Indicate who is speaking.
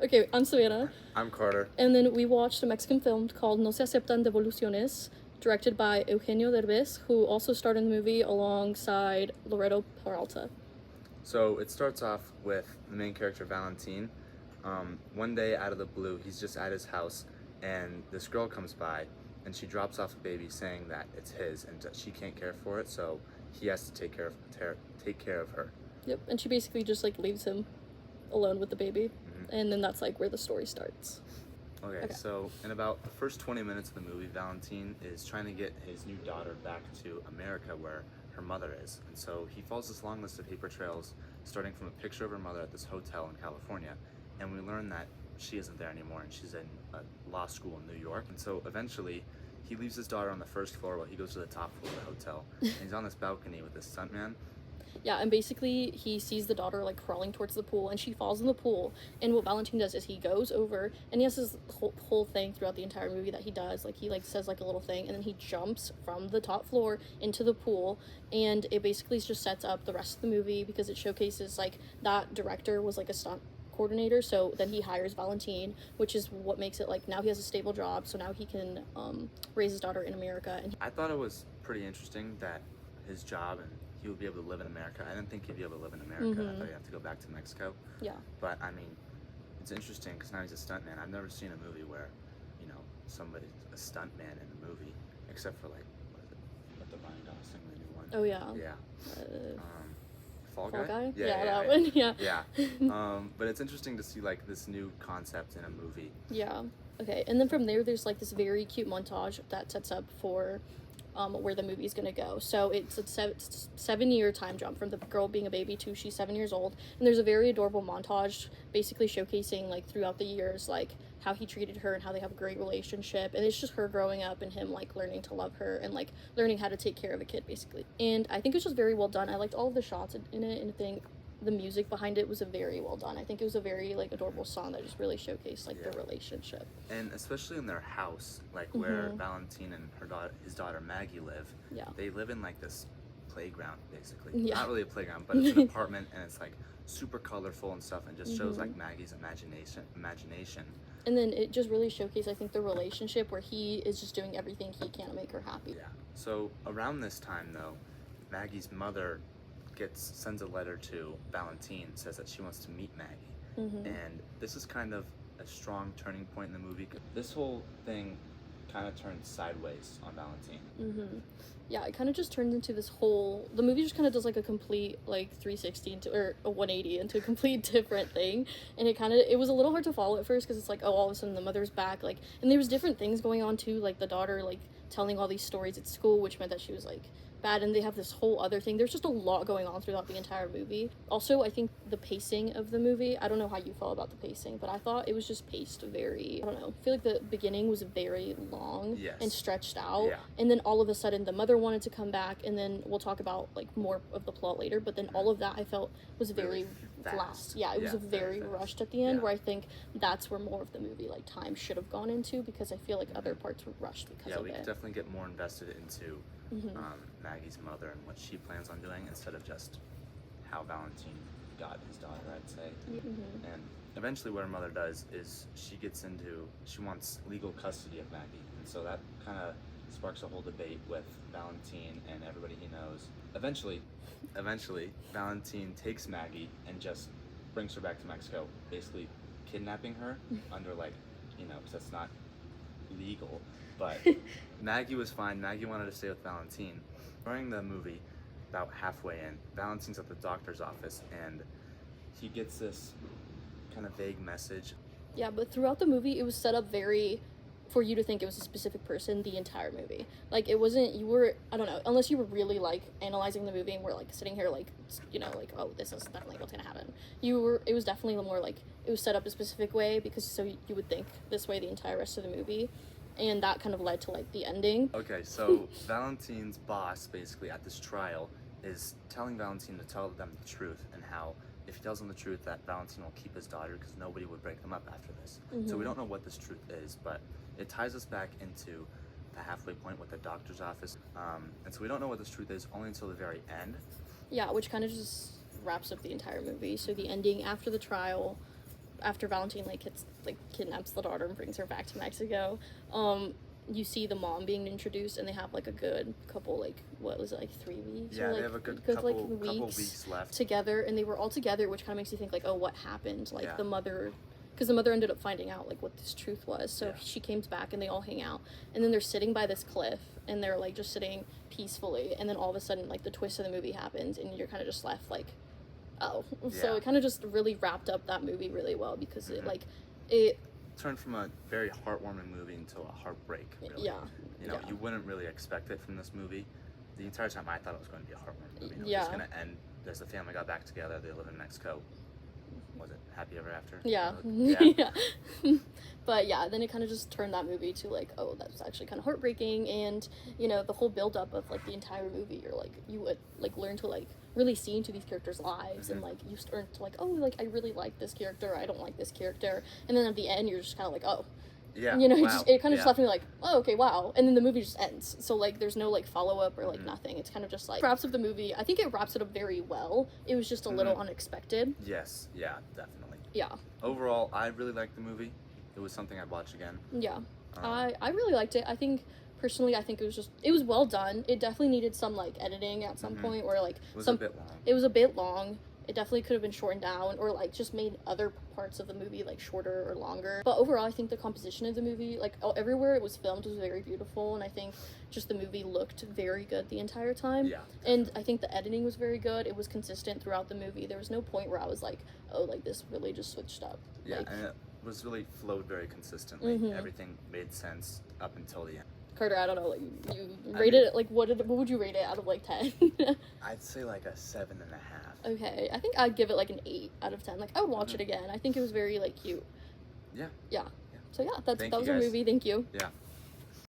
Speaker 1: Okay, I'm Savannah.
Speaker 2: I'm Carter.
Speaker 1: And then we watched a Mexican film called No se aceptan devoluciones, directed by Eugenio Derbez, who also starred in the movie alongside Loreto Peralta.
Speaker 2: So it starts off with the main character, Valentine. One day, out of the blue, he's just at his house, and this girl comes by, and she drops off a baby saying that it's his and that she can't care for it, so he has to take care of her.
Speaker 1: Yep, and she basically just like leaves him alone with the baby,
Speaker 2: Mm-hmm.
Speaker 1: and then that's like where the story starts.
Speaker 2: Okay, so in about the first 20 minutes of the movie, Valentine is trying to get his new daughter back to America where her mother is. And so he follows this long list of paper trails, starting from a picture of her mother at this hotel in California. And we learn that she isn't there anymore and she's in a law school in New York. And so eventually he leaves his daughter on the first floor while he goes to the top floor of the hotel. And he's on this balcony with this stuntman.
Speaker 1: Yeah, and basically he sees the daughter like crawling towards the pool, and she falls in the pool. And what Valentine does is he goes over, and he has this whole thing throughout the entire movie that he does. Like he like says like a little thing, and then he jumps from the top floor into the pool, and it basically just sets up the rest of the movie because it showcases like that director was like a stunt coordinator, so then he hires Valentine, which is what makes it like now he has a stable job, so now he can raise his daughter in America. And
Speaker 2: I thought it was pretty interesting that his job and he would be able to live in America. I didn't think he'd be able to live in America. I thought he'd have to go back to Mexico.
Speaker 1: yeah,
Speaker 2: But I mean, it's interesting because now he's a stuntman. I've never seen a movie where, somebody's a stuntman in a movie, except for like, what is it? With the Ryan Gosling, the new one.
Speaker 1: oh yeah,
Speaker 2: Yeah. Fall
Speaker 1: Fall
Speaker 2: Guy?
Speaker 1: Guy, yeah, that one, yeah.
Speaker 2: Yeah. But it's interesting to see like this new concept in a movie.
Speaker 1: Yeah. Okay, and then from there's like this very cute montage that sets up for where the movie's gonna go. So it's a 7-year time jump from the girl being a baby to she's 7 years old, and there's a very adorable montage basically showcasing like throughout the years like how he treated her and how they have a great relationship, and it's just her growing up and him like learning to love her and like learning how to take care of a kid basically. And I think it's just very well done. I liked all of the shots in it, and I think the music behind it was a very well done. I think it was a very like adorable song that just really showcased like their relationship.
Speaker 2: And especially in their house, like where Valentine and his daughter Maggie live.
Speaker 1: Yeah.
Speaker 2: They live in like this playground basically.
Speaker 1: Yeah.
Speaker 2: Not really a playground, but it's an apartment and it's like super colorful and stuff and just shows like Maggie's imagination.
Speaker 1: And then it just really showcased, I think, the relationship where he is just doing everything he can to make her happy.
Speaker 2: Yeah. So around this time though, Maggie's mother sends a letter to Valentine, says that she wants to meet Maggie. And this is kind of a strong turning point in the movie. This whole thing kind of turns sideways on Valentine.
Speaker 1: Yeah, it kind of just turns into this the movie just kind of does like a complete like 360 or a 180 into a complete different thing. And it was a little hard to follow at first because it's like, oh, all of a sudden the mother's back, like, and there was different things going on too, like the daughter like telling all these stories at school, which meant that she was like bad, and they have this whole other thing. There's just a lot going on throughout the entire movie. Also, I think the pacing of the movie, I don't know how you felt about the pacing, but I thought it was just paced very, I don't know, I feel like the beginning was very long and stretched out, and then all of a sudden the mother wanted to come back, and then we'll talk about like more of the plot later, but then all of that I felt was very fast. Yeah, it was very rushed at the end, where I think that's where more of the movie like time should have gone into, because I feel like other parts were rushed because of it.
Speaker 2: Yeah, we could definitely get more invested into Maggie's mother and what she plans on doing instead of just how Valentine got his daughter, I'd say. And eventually what her mother does is she wants legal custody of Maggie, and so that kind of sparks a whole debate with Valentine and everybody he knows. Eventually Valentine takes Maggie and just brings her back to Mexico, basically kidnapping her under like, because that's not legal. But Maggie was fine. Maggie wanted to stay with Valentine. During the movie, about halfway in, Valentine's at the doctor's office and he gets this kind of vague message.
Speaker 1: Yeah, but throughout the movie, it was set up for you to think it was a specific person the entire movie. Like, it wasn't, I don't know, unless you were really, like, analyzing the movie and were, like, sitting here, like, like, oh, this is definitely what's gonna happen. It was definitely more, like, it was set up a specific way, because so you would think this way the entire rest of the movie. And that kind of led to like the ending.
Speaker 2: Okay, so Valentine's boss basically at this trial is telling Valentine to tell them the truth, and how if he tells them the truth that Valentine will keep his daughter because nobody would break them up after this. So we don't know what this truth is, but it ties us back into the halfway point with the doctor's office. And so we don't know what this truth is only until the very end.
Speaker 1: Yeah, which kind of just wraps up the entire movie. So the ending after the trial, after Valentine like kidnaps the daughter and brings her back to Mexico, you see the mom being introduced, and they have like a good couple, like what was it, like 3 weeks?
Speaker 2: Yeah,
Speaker 1: or, like,
Speaker 2: they have a good couple weeks left
Speaker 1: together, and they were all together, which kind of makes you think like, oh, what happened? Like
Speaker 2: Yeah.
Speaker 1: the mother, because the mother ended up finding out like what this truth was. So
Speaker 2: Yeah.
Speaker 1: she came back, and they all hang out, and then they're sitting by this cliff, and they're like just sitting peacefully, and then all of a sudden like the twist of the movie happens, and you're kind of just left like, oh. So
Speaker 2: Yeah.
Speaker 1: it kind of just really wrapped up that movie really well, because
Speaker 2: Mm-hmm.
Speaker 1: it
Speaker 2: turned from a very heartwarming movie into a heartbreak, really.
Speaker 1: Yeah.
Speaker 2: You know,
Speaker 1: Yeah.
Speaker 2: you wouldn't really expect it from this movie. The entire time I thought it was going to be a heartwarming movie. It was
Speaker 1: Yeah.
Speaker 2: just going to end as the family got back together, they live in Mexico. Was it Happy Ever After?
Speaker 1: Yeah.
Speaker 2: Yeah.
Speaker 1: Yeah. But yeah, then it kind of just turned that movie to like, oh, that's actually kind of heartbreaking. And, you know, the whole build up of like the entire movie, you're like, you would like learn to like really see into these characters' lives, and like you start to like, oh, like I really like this character, I don't like this character. And then at the end, you're just kind of like, oh.
Speaker 2: Yeah.
Speaker 1: You know,
Speaker 2: Wow.
Speaker 1: it kind of just
Speaker 2: Yeah.
Speaker 1: left me like, oh, okay, wow. And then the movie just ends. So, like, there's no, like, follow-up or, like, nothing. It's kind of just, like, wraps up the movie. I think it wraps it up very well. It was just a little unexpected.
Speaker 2: Yes. Yeah, definitely.
Speaker 1: Yeah.
Speaker 2: Overall, I really liked the movie. It was something I'd watch again.
Speaker 1: Yeah. I really liked it. I think, personally, I think it was well done. It definitely needed some, like, editing at some point, or, like,
Speaker 2: It was a bit long.
Speaker 1: It was a bit long. It definitely could have been shortened down, or like just made other parts of the movie like shorter or longer. But overall, I think the composition of the movie, like everywhere it was filmed, was very beautiful, and I think just the movie looked very good the entire time.
Speaker 2: Yeah.
Speaker 1: And I think the editing was very good. It was consistent throughout the movie. There was no point where I was like, oh, like this really just switched up.
Speaker 2: Yeah,
Speaker 1: Like,
Speaker 2: and it was really flowed very consistently. Everything made sense up until the end.
Speaker 1: Carter, I don't know, like you rated it, like what would you rate it out of like 10?
Speaker 2: I'd say like a 7.5.
Speaker 1: Okay, I think I'd give it like an 8 out of 10. Like I would watch it again. I think it was very like cute.
Speaker 2: Yeah.
Speaker 1: Yeah. So yeah, that
Speaker 2: Thank
Speaker 1: was
Speaker 2: you,
Speaker 1: our
Speaker 2: guys.
Speaker 1: movie. Thank you.
Speaker 2: Yeah.